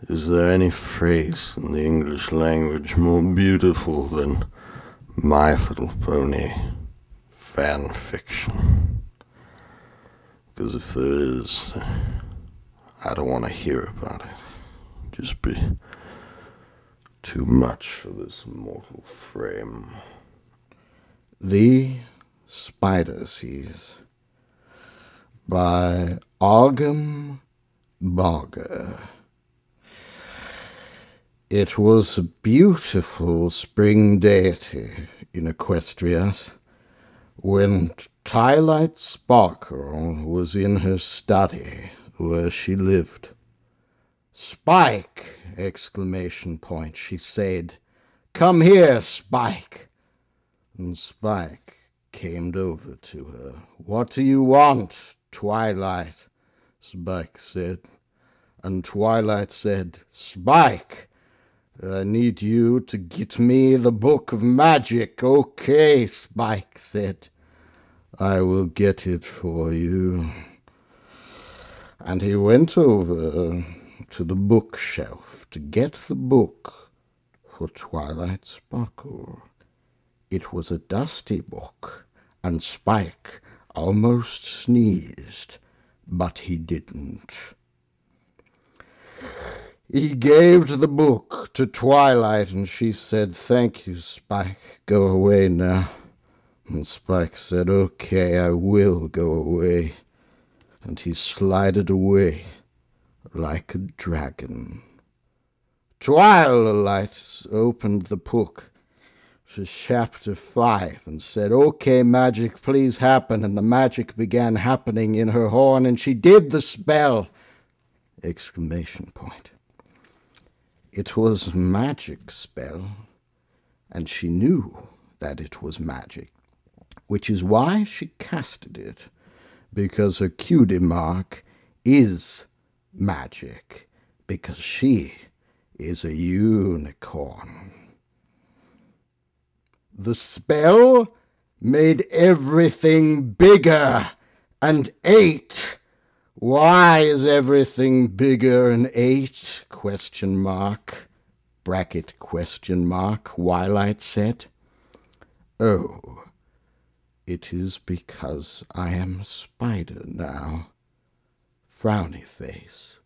Is there any phrase in the English language more beautiful than My Little Pony fanfiction? Because if there is, I don't want to hear about it. Just be too much for this mortal frame. The Spider Seas by Argembarger. It was a beautiful spring deity in Equestria when Twilight Sparkle was in her study where she lived. "Spike!" exclamation point, she said. "Come here, Spike!" And Spike came over to her. "What do you want, Twilight?" Spike said. And Twilight said, "Spike, I need you to get me the book of magic." "Okay," Spike said. "I will get it for you." And he went over to the bookshelf to get the book for Twilight Sparkle. It was a dusty book, and Spike almost sneezed, but he didn't. He gave the book to Twilight, and she said, "Thank you, Spike. Go away now." And Spike said, "Okay, I will go away." And he slided away like a dragon. Twilight opened the book to chapter 5 and said, "Okay, magic, please happen." And the magic began happening in her horn, and she did the spell! Exclamation point. It was a magic spell, and she knew that it was magic, which is why she casted it, because her cutie mark is magic, because she is a unicorn. The spell made everything bigger and ate. "Why is everything bigger and ate? Question mark, bracket question mark, Twilight said. "Oh, it is because I am a spider now." Frowny face.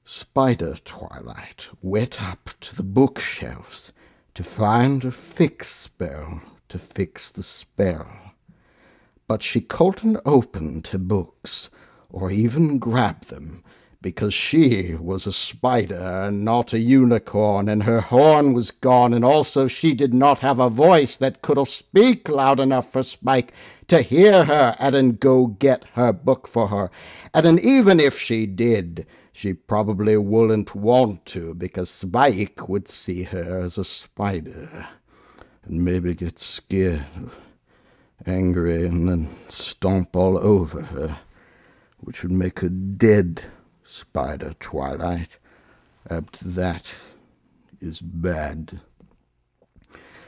Spider Twilight went up to the bookshelves to find a fix spell to fix the spell. But she couldn't open her books or even grab them, because she was a spider and not a unicorn, and her horn was gone, and also she did not have a voice that could speak loud enough for Spike to hear her and go get her book for her. And even if she did, she probably wouldn't want to, because Spike would see her as a spider and maybe get scared, angry, and then stomp all over her, which would make her dead. Spider Twilight. That is bad.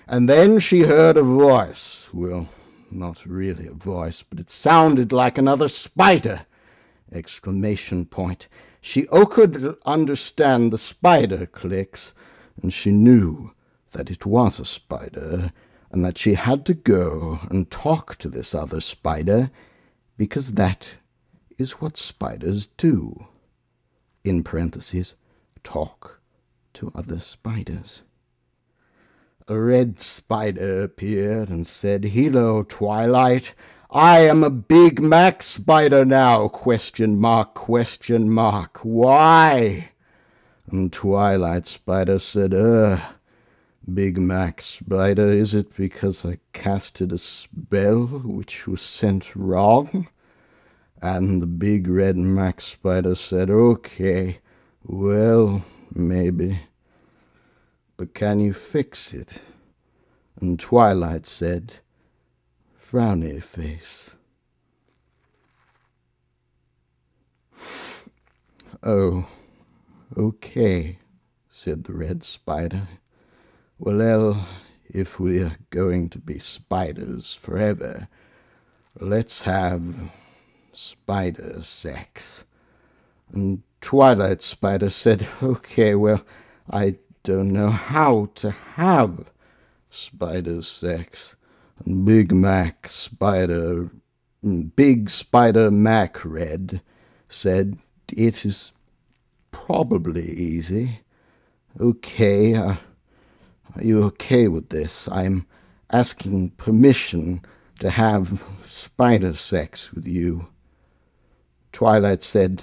And then she heard a voice. Well, not really a voice, but it sounded like another spider! Exclamation point. She could understand the spider clicks, and she knew that it was a spider, and that she had to go and talk to this other spider, because that is what spiders do. In parentheses, talk to other spiders. A red spider appeared and said, "Hello, Twilight. I am a Big Mac spider now, question mark, question mark. Why?" And Twilight Spider said, Big Mac spider, is it because I casted a spell which was sent wrong?" And the big red Mac spider said, "Okay, well, maybe. But can you fix it?" And Twilight said, frowny face. "Oh, okay," said the red spider. "Well, if we're going to be spiders forever, let's have spider sex. And Twilight Spider said, okay, well, I don't know how to have spider sex. And Big Spider Mac Red said, it is probably easy. Okay, are you okay with this? I'm asking permission to have spider sex with you. Twilight said,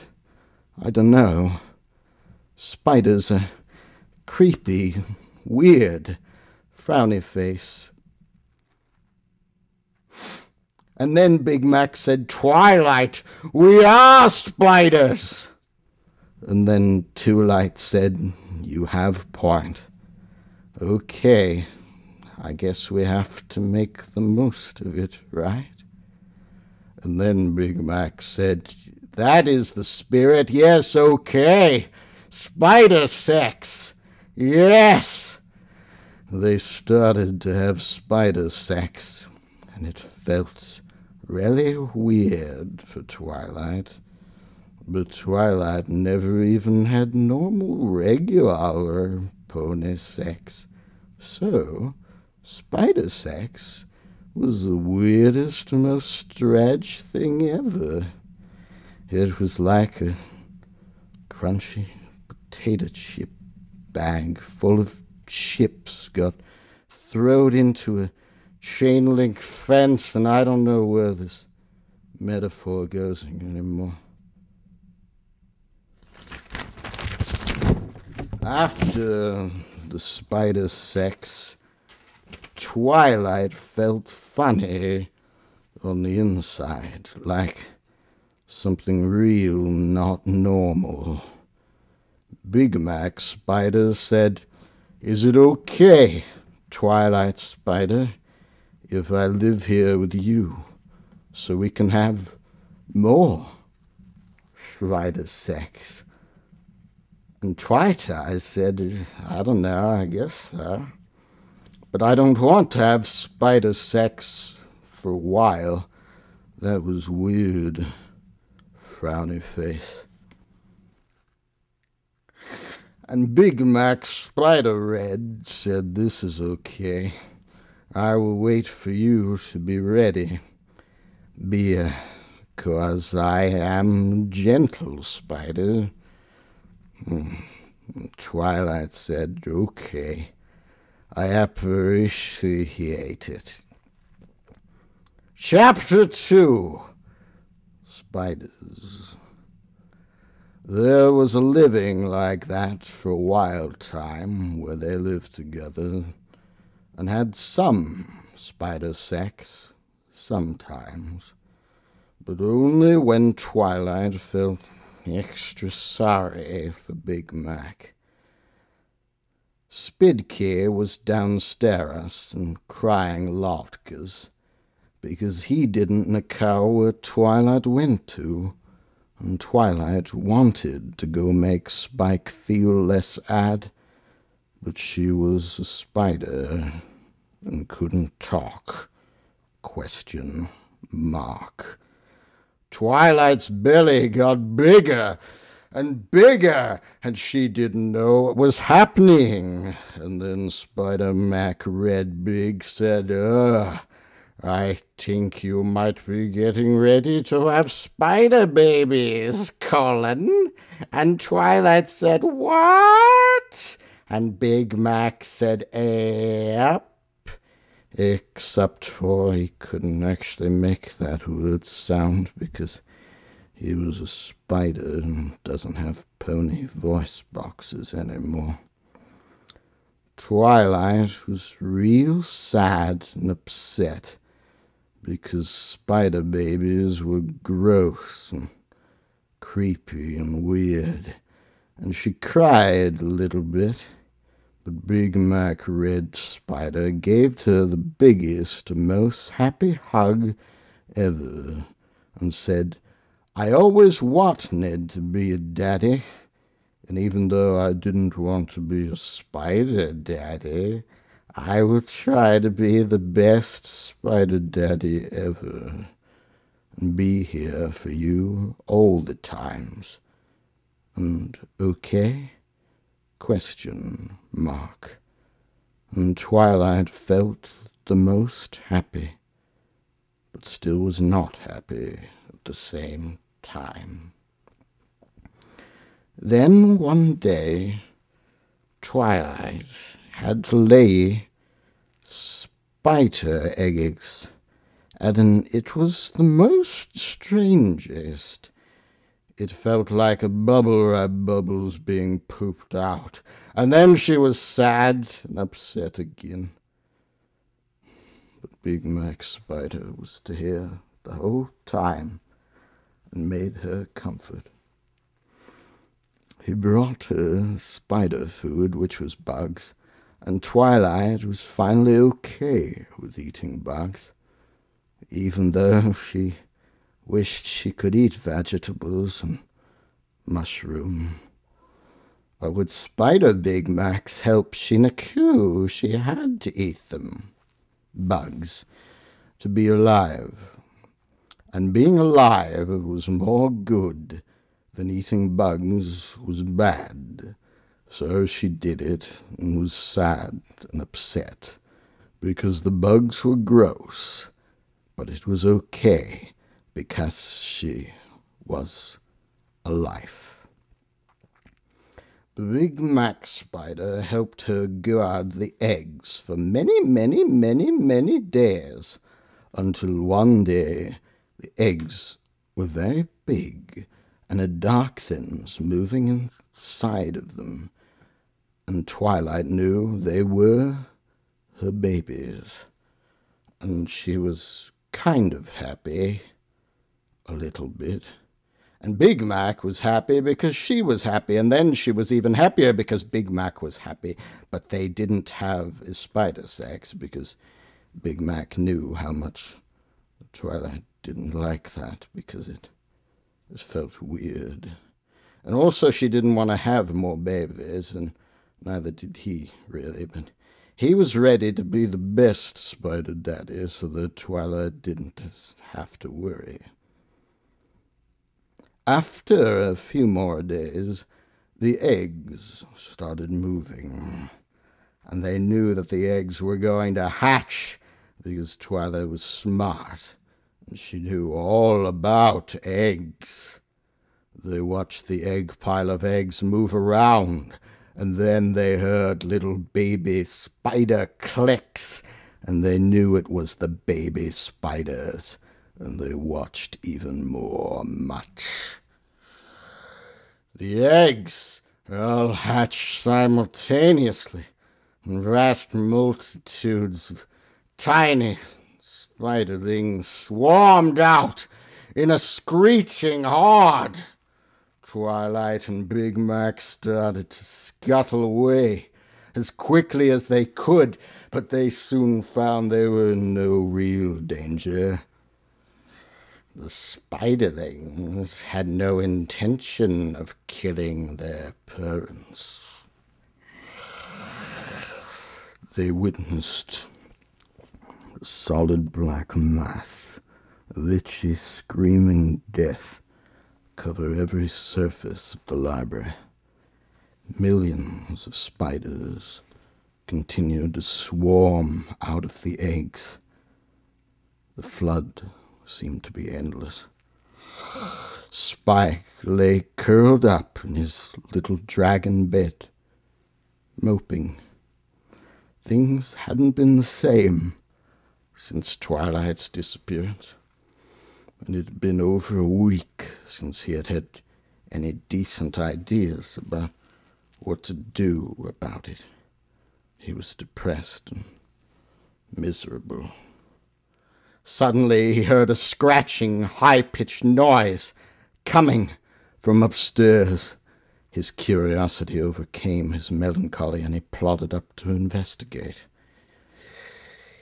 I don't know. Spiders are creepy, weird, frowny face. And then Big Mac said, Twilight, we are spiders. And then Two Light said, you have point. Okay, I guess we have to make the most of it, right? And then Big Mac said, that is the spirit. Yes, okay. Spider sex. Yes. They started to have spider sex, and it felt really weird for Twilight. But Twilight never even had normal, regular pony sex. So, spider sex was the weirdest, most strange thing ever. It was like a crunchy potato chip bag full of chips got thrown into a chain link fence, and I don't know where this metaphor goes anymore. After the spider sex, Twilight felt funny on the inside, like something real not normal. Big Mac Spider said, is it okay, Twilight Spider, if I live here with you so we can have more spider sex? And Twilight said, I don't know, I guess so. But I don't want to have spider sex for a while. That was weird. Frowny face. And Big Mac Spider Red said, this is okay. I will wait for you to be ready. Because I am gentle, Spider. Twilight said, okay. I appreciate it. Chapter 2. Spiders. There was a living like that for a wild time where they lived together and had some spider sex sometimes, but only when Twilight felt extra sorry for Big Mac. Spidkey was downstairs and crying latkes because he didn't know where Twilight went to, and Twilight wanted to go make Spike feel less odd, but she was a spider and couldn't talk. ? Twilight's belly got bigger and bigger, and she didn't know what was happening. And then Spider Mac Red Big said, I think you might be getting ready to have spider babies, Colin. And Twilight said, what? And Big Mac said, yep. Except for he couldn't actually make that word sound because he was a spider and doesn't have pony voice boxes anymore. Twilight was real sad and upset because spider babies were gross and creepy and weird, and she cried a little bit. But Big Mac Red Spider gave her the biggest, most happy hug ever and said, I always wanted to be a daddy, and even though I didn't want to be a spider daddy, I will try to be the best spider daddy ever. and be here for you all the times. And okay? Question mark. And Twilight felt the most happy, but still was not happy at the same time. Then one day, Twilight had to lay spider eggs, and it was the most strangest. It felt like a bubble wrap bubbles being pooped out, and then she was sad and upset again. But Big Mac Spider was to hear the whole time and made her comfort. He brought her spider food, which was bugs, and Twilight was finally okay with eating bugs, even though she wished she could eat vegetables and mushroom. But with Spider Big Mac's help, she knew she had to eat them. Bugs, to be alive. And being alive was more good than eating bugs was bad. So she did it and was sad and upset because the bugs were gross. But it was okay because she was alive. The Big Mac Spider helped her guard the eggs for many, many, many, many days, until one day the eggs were very big and had dark things moving inside of them, and Twilight knew they were her babies, and she was kind of happy, a little bit. And Big Mac was happy because she was happy, and then she was even happier because Big Mac was happy. But they didn't have a spider sex because Big Mac knew how much Twilight didn't like that, because it felt weird. And also she didn't want to have more babies, and neither did he, really. But he was ready to be the best spider daddy so that Twilight didn't have to worry. After a few more days, the eggs started moving, and they knew that the eggs were going to hatch because Twilight was smart, and she knew all about eggs. They watched the egg pile of eggs move around, and then they heard little baby spider clicks, and they knew it was the baby spiders, and they watched even more much. The eggs all hatched simultaneously, and vast multitudes of tiny spiderlings swarmed out in a screeching horde. Twilight and Big Mac started to scuttle away as quickly as they could, but they soon found they were in no real danger. The spiderlings had no intention of killing their parents. They witnessed a solid black mass of itchy, screaming death cover every surface of the library. Millions of spiders continued to swarm out of the eggs. The flood seemed to be endless. Spike lay curled up in his little dragon bed, moping. Things hadn't been the same since Twilight's disappearance, and it had been over a week since he had had any decent ideas about what to do about it. He was depressed and miserable. Suddenly he heard a scratching, high-pitched noise coming from upstairs. His curiosity overcame his melancholy, and he plodded up to investigate.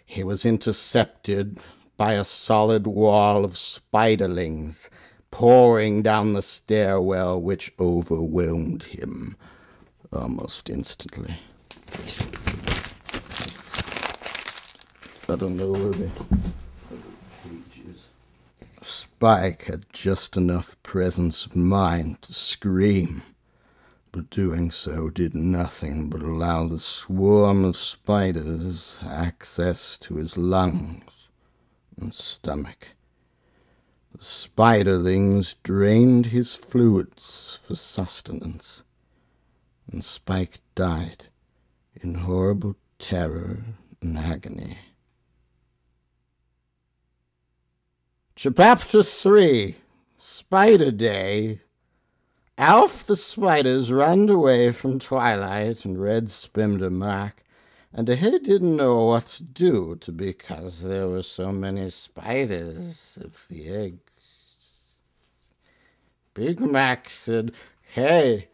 He was intercepted by a solid wall of spiderlings pouring down the stairwell, which overwhelmed him almost instantly. I don't know where the page is. Spike had just enough presence of mind to scream, but doing so did nothing but allow the swarm of spiders access to his lungs and stomach. The spiderlings drained his fluids for sustenance, and Spike died in horrible terror and agony. Chapter 3, Spider Day. Alf the spiders ran away from Twilight and Red Spimder Mac, and he didn't know what to do because there were so many spiders of the eggs. Big Mac said, "Hey,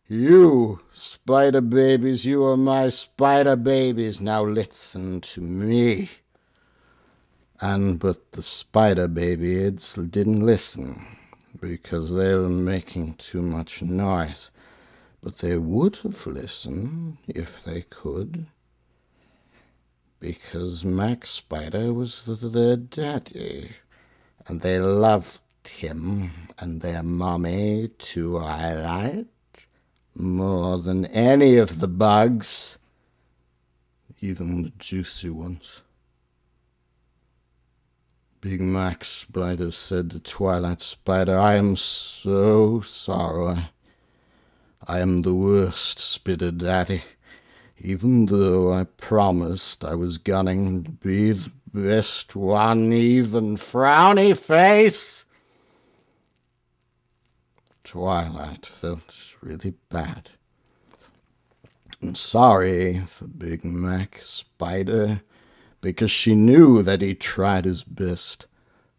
you spider babies, you are my spider babies, now listen to me." But the spider babies didn't listen because they were making too much noise. But they would have listened if they could, because Max Spider was their daddy, and they loved him and their mommy Twilight more than any of the bugs, even the juicy ones. Big Max Spider said to Twilight Spider, "I am so sorry. I am the worst spider daddy, even though I promised I was going to be the best one, even frowny face." Twilight felt really bad and sorry for Big Mac Spider, because she knew that he tried his best,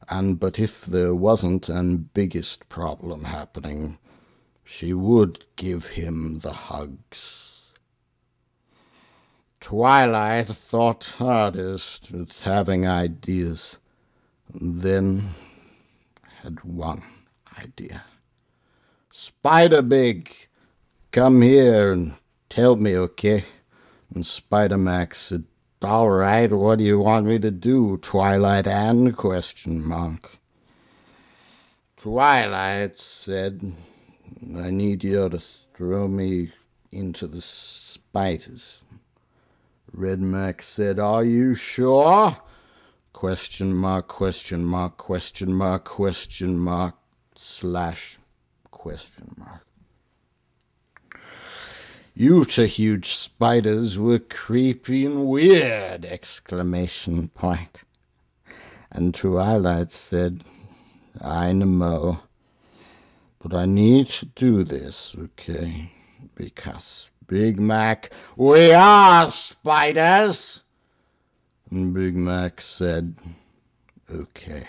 but if there wasn't an biggest problem happening, she would give him the hugs. Twilight thought hardest with having ideas, and then had one idea. "Spider Big, come here and tell me, okay?" And Spider Max said, "All right, what do you want me to do, Twilight Ann?" Twilight said, "I need you to throw me into the spiders." Red Max said, "Are you sure?" Question mark, question mark, question mark, question mark, slash, question mark. "You two huge spiders were creepy and weird!" exclamation point. And Twilight said, "I know, but I need to do this, okay? Because Big Mac, we are spiders!" And Big Mac said, "Okay."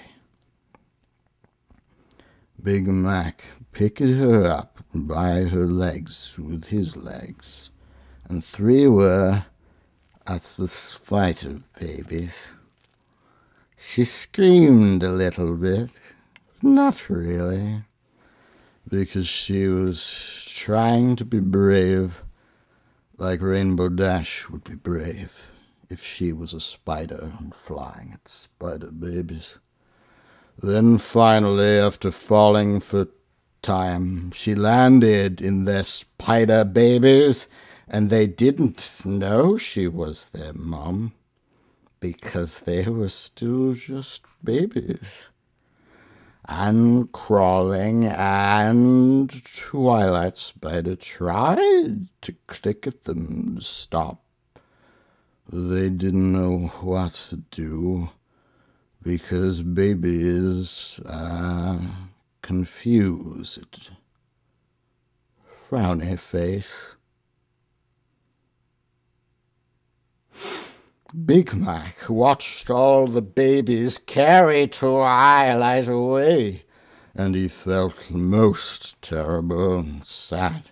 Big Mac picked her up by her legs with his legs and threw her at the spider babies. She screamed a little bit, not really, because she was trying to be brave, like Rainbow Dash would be brave if she was a spider and flying at spider babies. Then finally, after falling for time, she landed in their spider babies, and they didn't know she was their mom because they were still just babies. And crawling, and Twilight Spider tried to click at them to stop. They didn't know what to do, because babies are confused. Frowny face. Big Mac watched all the babies carry Twilight away, and he felt most terrible and sad,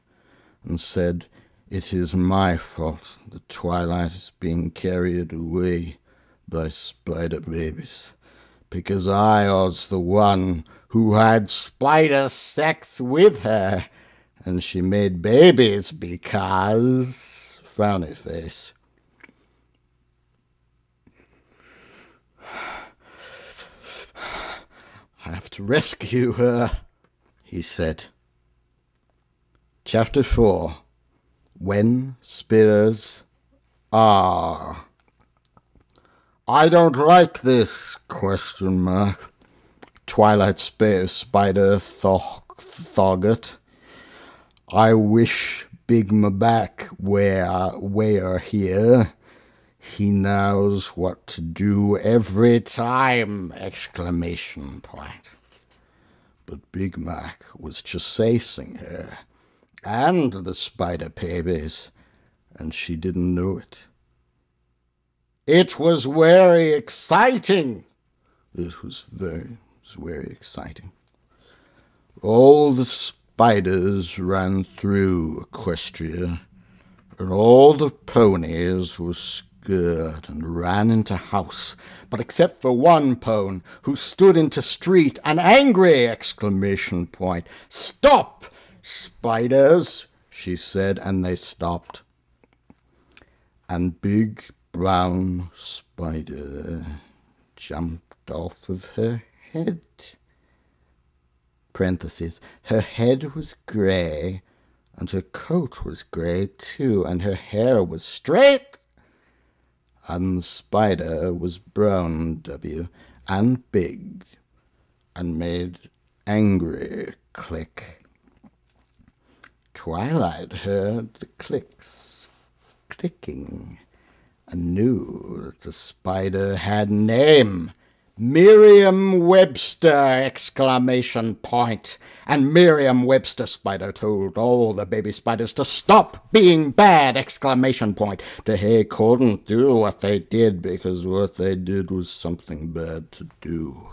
and said, "It is my fault that Twilight is being carried away by spider babies, because I was the one who had spider sex with her, and she made babies because..." Frowny face. I have to rescue her, he said. Chapter 4. When Spiders Are. I don't like this, ? Twilight Spider thought. I wish Big Maback were here. He knows what to do every time! ! But Big Mac was chasing her and the spider babies, and she didn't know it. It was very exciting. It was very exciting. All the spiders ran through Equestria, and all the ponies were scared and ran into house, but except for one pone, who stood into street, an angry ! Stop, spiders, she said, and they stopped. And Big Brown Spider jumped off of her head. Parentheses. Her head was grey, and her coat was grey too, and her hair was straight. And the spider was brown, and big, and made angry click. Twilight heard the clicking, and knew that the spider had name. Merriam-Webster! And Merriam-Webster Spider told all the baby spiders to stop being bad! They couldn't do what they did because what they did was something bad to do!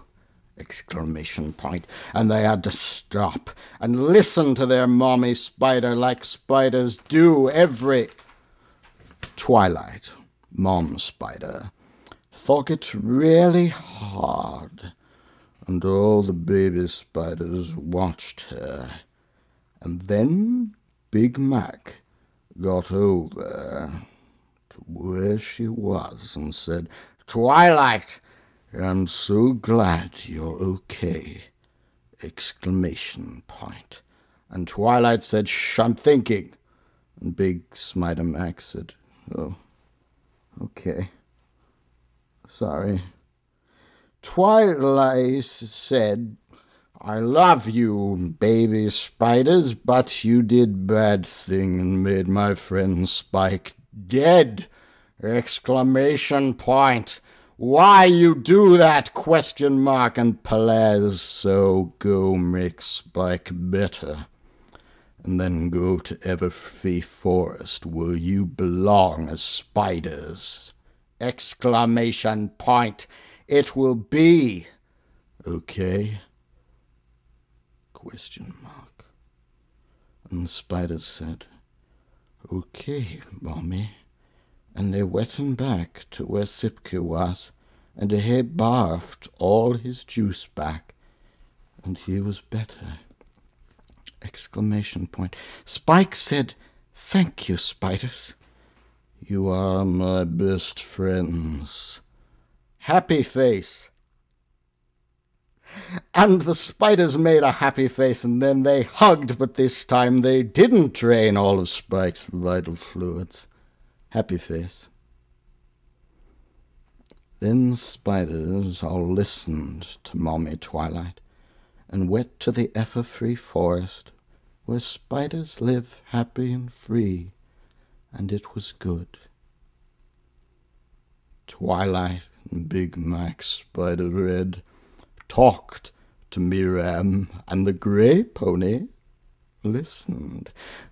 And they had to stop and listen to their mommy spider like spiders do every... Twilight, Mom Spider, thought it really hard, and all the baby spiders watched her. And then Big Mac got over to where she was and said, Twilight, I'm so glad you're okay! And Twilight said, Shh, I'm thinking. And Big Spider Mac said, Oh, okay. Sorry. Twilight said, I love you, baby spiders, but you did bad thing and made my friend Spike dead! Why you do that? ? And Palazzo go make Spike better. And then go to Everfree Forest where you belong as spiders! ! It will be okay? ? And the spider said, Okay, Mommy. And they went him back to where Sipke was, and he barfed all his juice back, and he was better! ! Spike said, Thank you, spiders. You are my best friends. Happy face. And the spiders made a happy face, and then they hugged, but this time they didn't drain all of Spike's vital fluids. Happy face. Then the spiders all listened to Mommy Twilight, and went to the Everfree Forest, where spiders live happy and free, and it was good. Twilight and Big Mac Spider Red talked to Miriam, and the grey pony listened.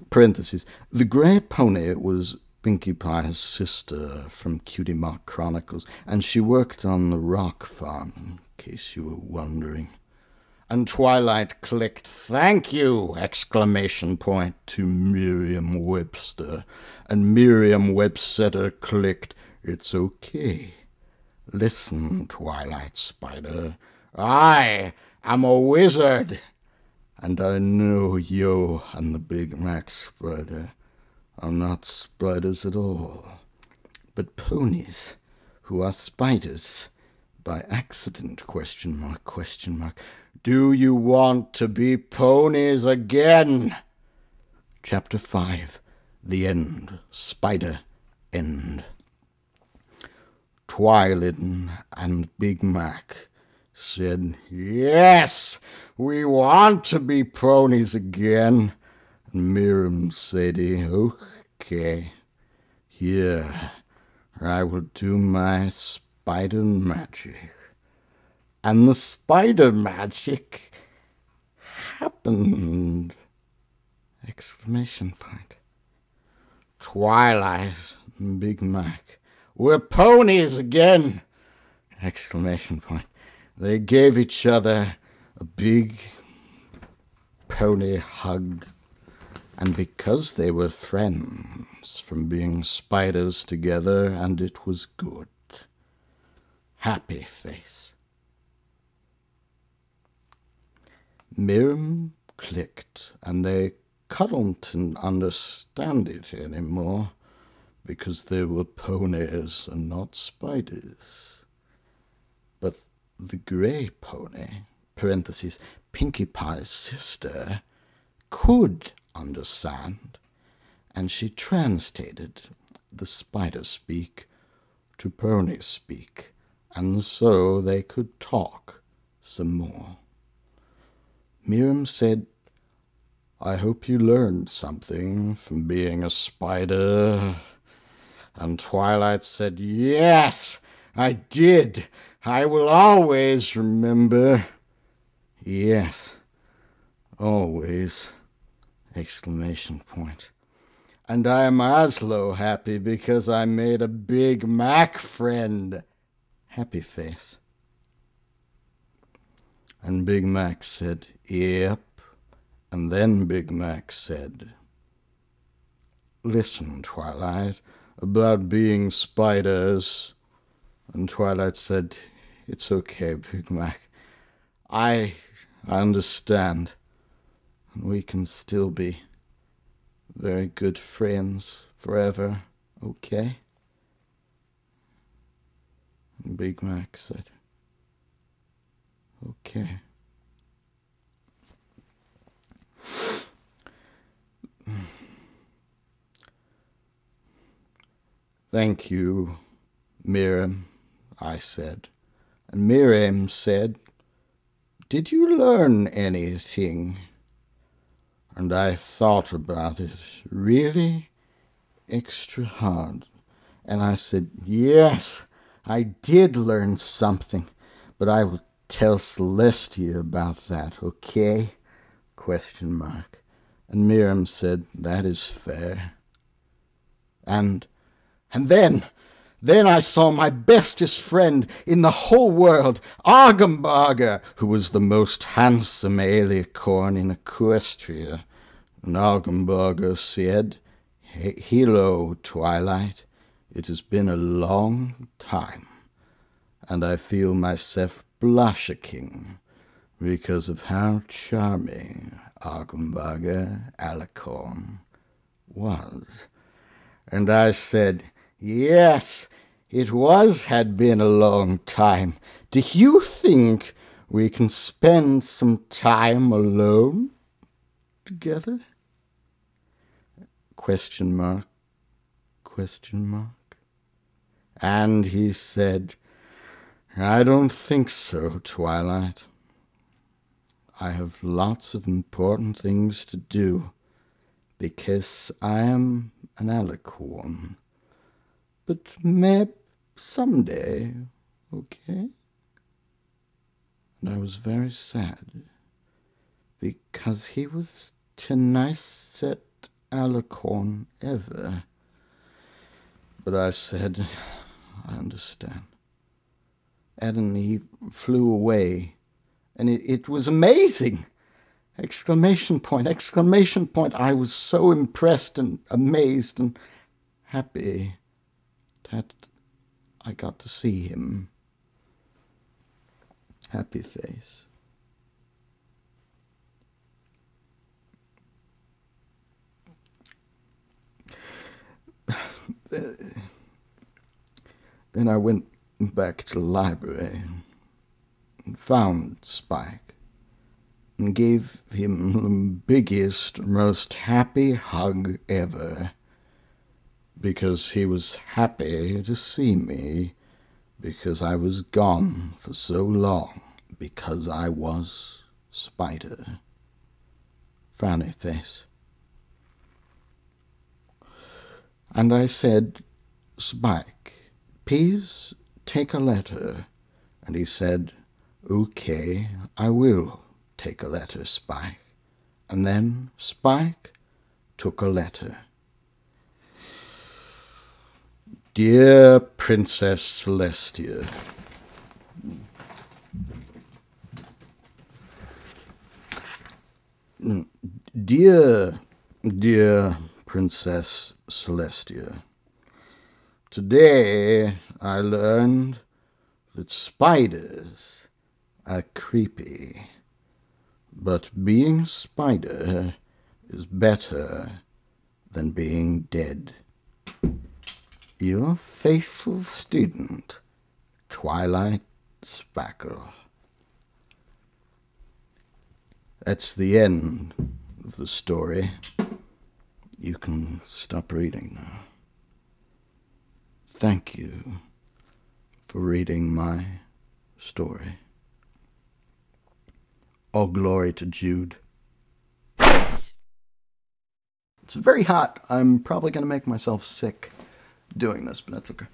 Parentheses. The grey pony was Pinkie Pie's sister from Cutie Mark Chronicles, and she worked on the rock farm, in case you were wondering. And Twilight clicked, Thank you! To Merriam-Webster. And Merriam-Webster clicked, It's okay. Listen, Twilight Spider. I am a wizard. And I know you and the Big Mac Spider are not spiders at all, but ponies who are spiders by accident, ? Do you want to be ponies again? Chapter 5. The End. Spider End. Twylin and Big Mac said, "Yes, we want to be ponies again." And Miriam said, "Okay, here, I will do my spider magic." And the spider magic happened! Exclamation point. Twilight and Big Mac were ponies again! Exclamation point. They gave each other a big pony hug. And because they were friends from being spiders together, and it was good. Happy face. Miriam clicked, and they couldn't understand it anymore, because they were ponies and not spiders. But the grey pony, parentheses, Pinkie Pie's sister, could understand, and she translated the spider speak to pony speak, and so they could talk some more. Miriam said, "I hope you learned something from being a spider." And Twilight said, "Yes, I did. I will always remember." Yes, always. Exclamation point. And I am Oslo happy because I made a Big Mac friend. Happy face. And Big Mac said, "Yep." And then Big Mac said, "Listen, Twilight, about being spiders." And Twilight said, "It's okay, Big Mac. I understand. We can still be very good friends forever, okay?" And Big Mac said, "Okay." "Thank you, Miriam," I said. And Miriam said, "Did you learn anything?" And I thought about it really extra hard. And I said, "Yes, I did learn something, but I will tell Celestia about that, okay?" Question mark. And Miriam said, "That is fair." And then I saw my bestest friend in the whole world, Argembarger, who was the most handsome alicorn in Equestria. And Argembarger said, "Hello, Twilight. It has been a long time, and I feel myself blushing because of how charming Argembarger alicorn was." And I said, "Yes, it had been a long time. Do you think we can spend some time alone together?" Question mark, question mark. And he said, "I don't think so, Twilight. I have lots of important things to do, because I am an alicorn. But maybe someday, okay?" And I was very sad, because he was the nicest alicorn ever. But I said, "I understand." And then he flew away, and it was amazing! Exclamation point, exclamation point. I was so impressed and amazed and happy that I got to see him. Happy face. Then I went back to the library and found Spike and gave him the biggest, most happy hug ever, because he was happy to see me, because I was gone for so long, because I was Spider. Frowny face. And I said, Spike, please take a letter. And he said, okay, I will take a letter, Spike. And then Spike took a letter. Dear Princess Celestia, Dear Princess Celestia, today I learned that spiders are creepy, but being a spider is better than being dead. Your faithful student, Twilight Spackle. That's the end of the story. You can stop reading now. Thank you for reading my story. All glory to Jude. It's very hot. I'm probably going to make myself sick doing this, but that's okay.